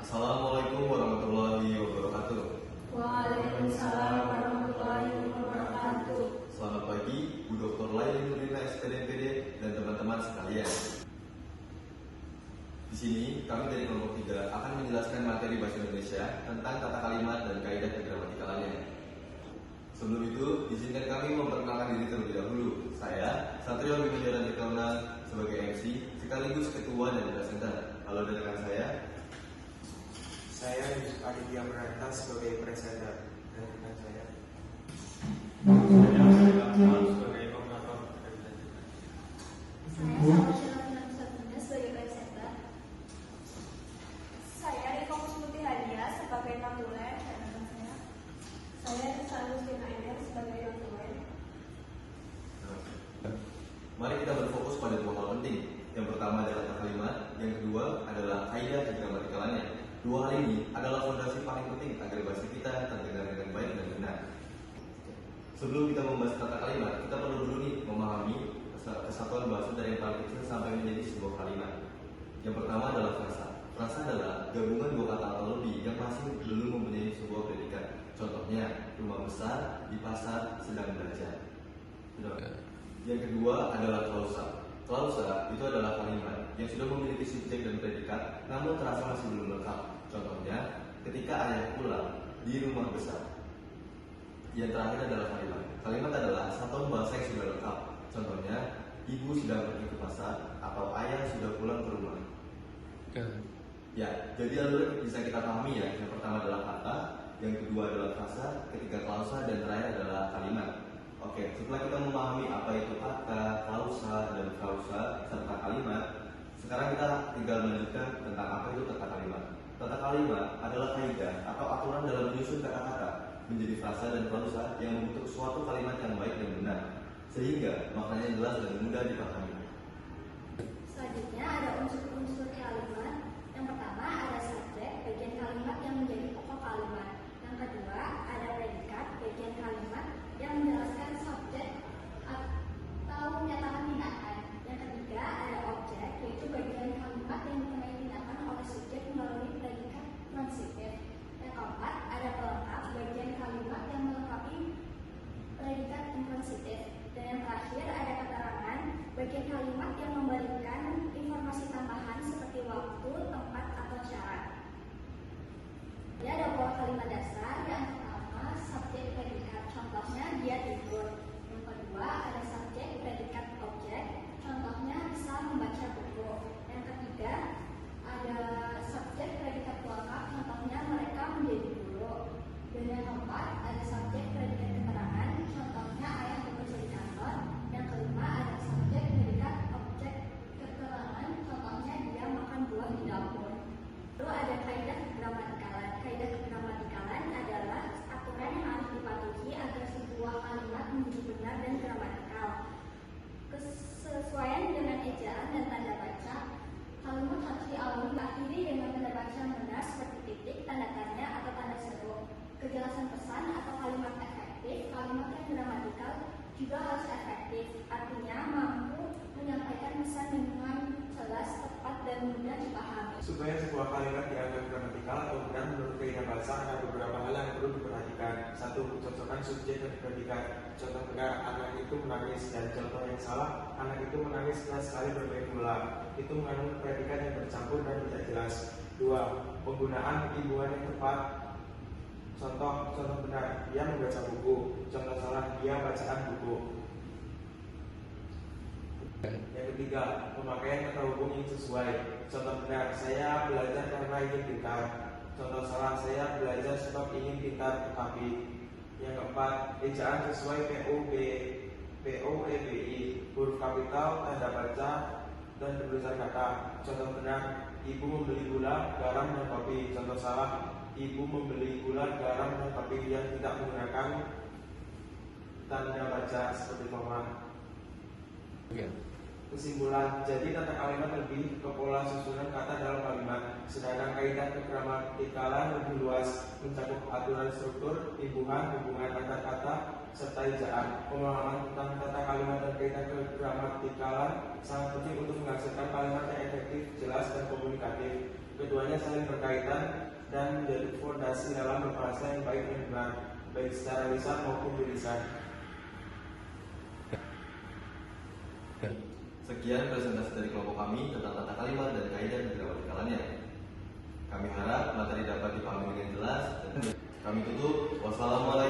Assalamualaikum warahmatullahi wabarakatuh. Waalaikumsalam warahmatullahi wabarakatuh. Selamat pagi, Bu Dr. Laili Nurina SPDMPD dan teman-teman sekalian. Di sini kami dari kelompok 3 akan menjelaskan materi bahasa Indonesia tentang tata kalimat dan kaidah kegramatikalannya. Sebelum itu, izinkan kami memperkenalkan diri terlebih dahulu. Saya, Satrio Bimendera dikenal sebagai MC, sekaligus ketua dan presenter. Halo dan rekan Saya Yusuf Aditya Beranta sebagai presenter dan rekan saya. Sebagai koordinator. Saya Salma Satunya sebagai presenter. Saya Riko Kusmuti Hadia sebagai tambulan dan rekan saya. Saya Salustin Aida sebagai tambulan. Mari kita berfokus pada dua hal penting. Yang pertama adalah tata kalimat, yang kedua adalah kaidah kegramatikalannya. Dua hal ini adalah fondasi paling penting agar bahasa kita terdengar dengan baik dan benar. Sebelum kita membahas tata kalimat, kita perlu dulu nih memahami kesatuan bahasa dari yang paling kecil sampai menjadi sebuah kalimat. Yang pertama adalah frasa. Frasa adalah gabungan dua kata atau lebih yang masih belum mempunyai sebuah predikat. Contohnya, rumah besar, di pasar, sedang belajar. Yang kedua adalah klausa. Klausa itu adalah kalimat yang sudah memiliki subjek dan predikat, namun terasa masih belum lengkap. Contohnya, ketika ayah pulang di rumah besar. Yang terakhir adalah kalimat. Kalimat adalah satuan bahasa yang sudah lengkap. Contohnya, ibu sedang pergi ke pasar atau ayah sudah pulang ke rumah. Ya, jadi alur bisa kita pahami ya. Yang pertama adalah kata, yang kedua adalah frasa, ketiga klausa, dan terakhir adalah kalimat. Oke, setelah kita memahami apa itu kata, klausa, dan klausa, serta kalimat, sekarang kita tinggal melanjutkan tentang apa itu tata kalimat. Tata kalimat adalah kaidah atau aturan dalam menyusun kata-kata menjadi frasa dan klausa yang membentuk suatu kalimat yang baik dan benar, sehingga maknanya jelas dan mudah dipahami. Selanjutnya ada unsur-unsur kalimat. Yang pertama ada subjek, bagian kalimat yang menjadi pokok kalimat. Yang kedua ada predikat, bagian kalimat yang menjelaskan subjek atau menyatakan tindakan. Yang ketiga ada objek, yaitu bagian kalimat yang dikenai tindakan oleh subjek melalui predikat transitif. Yang keempat ada pelengkap, bagian kalimat yang melengkapi predikat intransitif. Dan yang terakhir ada keterangan, bagian kalimat yang memberikan informasi tambahan seperti waktu, tempat, atau syarat. Jadi ada pola kalimat dasar. Yang pertama subjek predikat, contohnya dia tidur. Yang kedua ada subjek predikat objek, contohnya bisa membaca buku. Yang ketiga ada subjek predikat pelengkap, contohnya mereka menjadi guru. Dan yang keempat ada subjek predikat keterangan, contohnya ayah bekerja di kantor. Yang kelima ada subjek predikat objek keterangan, contohnya dia makan buah di dapur. Lalu ada kaidah kegramatikalan. Kaidah kegramatikalan adalah aturan yang harus dipatuhi agar sebuah kalimat menjadi benar dan gramatikal. Kesesuaian dengan ejaan dan tanda baca. Kalimat harus diakhiri dengan tanda baca yang benar seperti titik, tanda tanya, atau tanda seru. Kejelasan pesan atau kalimat efektif. Kalimat yang gramatikal juga harus efektif, artinya mampu menyampaikan pesan dengan jelas, tepat, dan mudah dipahami. Supaya sebuah kalimat dianggap gramatikal atau benar menurut kaidah bahasa, ada beberapa hal yang perlu diperhatikan. 1. Cocokkan subjek dan predikat. Contoh benar, anak itu menangis. Dan contoh yang salah, anak itu menangis setelah sekali bermain bola. Itu mengandung predikat yang bercampur dan tidak jelas. 2. Penggunaan imbuhan yang tepat. Contoh benar, dia membaca buku. Contoh salah, dia bacaan buku. Yang ketiga, pemakaian kata hubung yang sesuai. Contoh benar, saya belajar karena ingin pintar. Contoh salah, saya belajar sebab ingin pintar tetapi. Yang keempat, ejaan sesuai POEBI, huruf kapital, tanda baca, dan penulisan kata. Contoh benar, ibu membeli gula, garam, dan kopi. Contoh salah, ibu membeli gula, garam, dan kopi yang tidak menggunakan tanda baca seperti koma. Kesimpulan, jadi tata kalimat lebih ke pola susunan kata dalam kalimat, sedangkan kaidah kegramatikalan lebih luas, mencakup aturan struktur, imbuhan, hubungan antar kata, serta ejaan. Pemahaman tentang tata kalimat dan kaidah kegramatikalan sangat penting untuk menghasilkan kalimat yang efektif, jelas, dan komunikatif. Keduanya saling berkaitan dan menjadi fondasi dalam berbahasa yang baik dan benar, baik secara lisan maupun tulisan. Sekian presentasi dari kelompok kami tentang tata kalimat dan kaidah gramatikalannya. Kami harap materi dapat dipahami dengan jelas dan kami tutup. Wassalamualaikum.